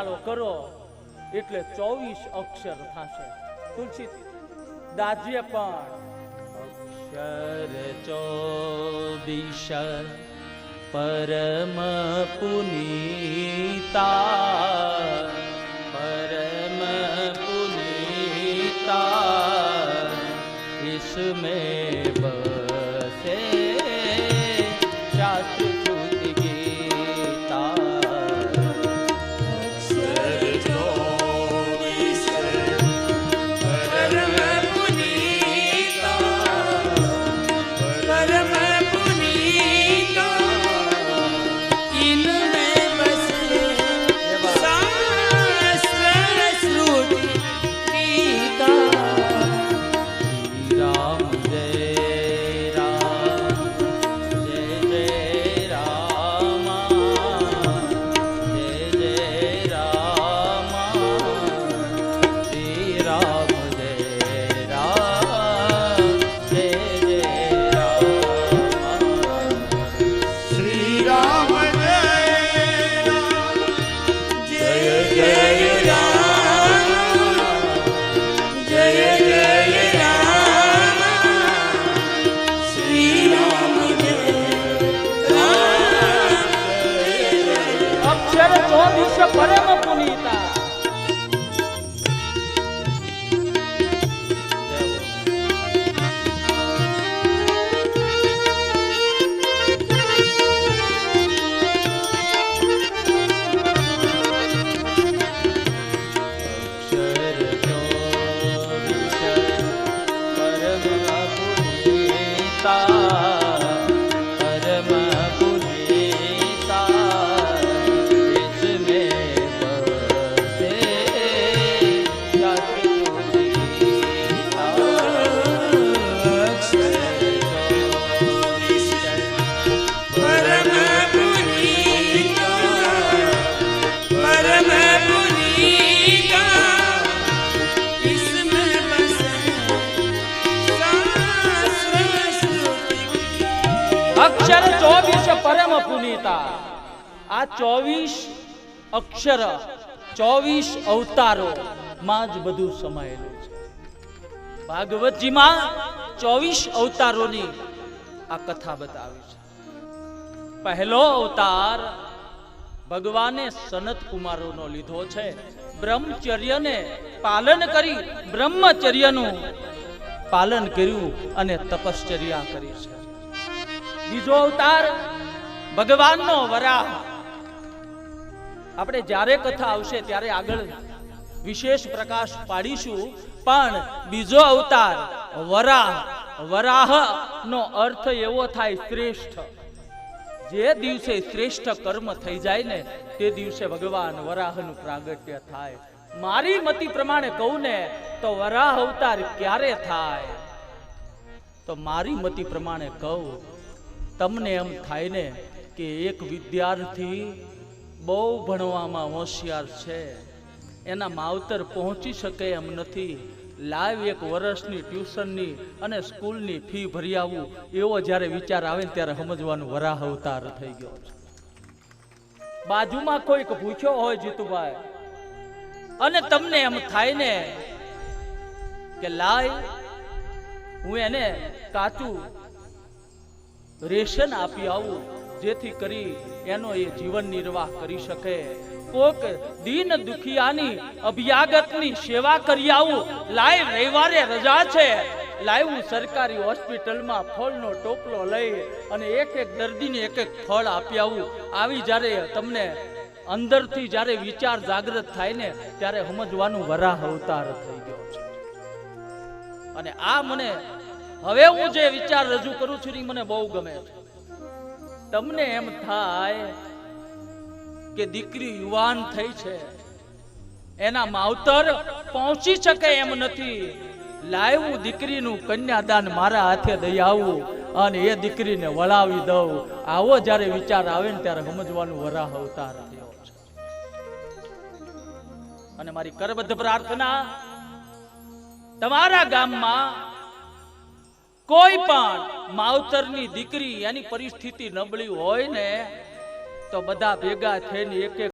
માળો કરો એટલે 24 અક્ષર થશે. તુલસી દાજીએ પણ અક્ષર 24 પરમ પુનીતા, પરમ પુનીતા इसमें बसे शास्त्र श्रुति गीता. अक्षर 24 परम पुनीता, परम पुनीता इनमें बसे शास्त्र श्रुति गीता. પરમ પુનીતા. અક્ષર 24 પરમ પુનીતા. આ 24 અક્ષર 24 અવતારો માં જ બધું સમાયેલું છે. ભાગવતજીમાં 24 અવતારોની આ કથા બતાવી છે. પહેલો અવતાર ભગવાને સનત કુમારોનો લીધો છે. બ્રહ્મચર્યને પાલન કરી બ્રહ્મચર્યનું પાલન કર્યું અને તપશ્ચર્યા કરી છે. બીજો અવતાર ભગવાનનો વરાહ. આપણે જ્યારે કથા આવશે ત્યારે આગળ વિશેષ પ્રકાશ પાડીશું. પણ બીજો અવતાર વરાહ. વરાહ નો અર્થ એવો થાય શ્રેષ્ઠ. જે દિવસે શ્રેષ્ઠ કર્મ થઈ જાય ને તે દિવસે ભગવાન વરાહનું પ્રાગટ્ય થાય. મારી મતિ પ્રમાણે કહું ને તો વરાહ અવતાર ક્યારે થાય? તો મારી મતિ પ્રમાણે કહું, તમને એમ થાય ને કે એક વિદ્યાર્થી બહુ ભણવામાં હોશિયાર છે, એના માવતર પહોંચી શકે એમ નથી, લાઈવ 1 વર્ષની ટ્યુશનની અને સ્કૂલની ફી ભરી આવું, એવો જ્યારે વિચાર આવે ને ત્યારે સમજવાનું વરાહ અવતાર થઈ ગયો છે. બાજુમાં કોઈક ભૂખ્યો હોય જીતુભાઈ, અને તમને એમ થાય ને કે લાય હું એને કાચું રેશન આપી આવું, જેથી કરી એનો એ જીવન નિર્વાહ કરી શકે. કોક દીન દુખિયાની અભ્યાગતની સેવા કરી આવું, લાય રવિવારે રજા છે, લાય હું સરકારી હોસ્પિટલમાં ફળનો ટોપલો લઈ અને એક એક દર્દીને એક એક ફળ આપી આવું. આવી જ્યારે તમને અંદરથી જ્યારે વિચાર જાગૃત થાય ને ત્યારે સમજવાનું વરાહ અવતાર થઈ ગયો છે. અને આ મને હવે હું જે વિચાર રજૂ કરું છું એ મને બહુ ગમે છે. તમને એમ થાય કે દીકરી યુવાન થઈ છે, એના માવતર પહોંચી શકે એમ નથી, લાય હું દીકરીનું કન્યાદાન મારા હાથે દઈ આવું અને એ દીકરીને વળાવી દઉં. આવો જ્યારે વિચાર આવે ને ત્યારે સમજવાનું વરાહ અવતાર થયો છે. અને મારી કરબદ્ધ પ્રાર્થના, તમારા ગામમાં કોઈ પણ માવતરની દીકરી એની પરિસ્થિતિ નબળી હોય ને તો બધા ભેગા થઈને એક એક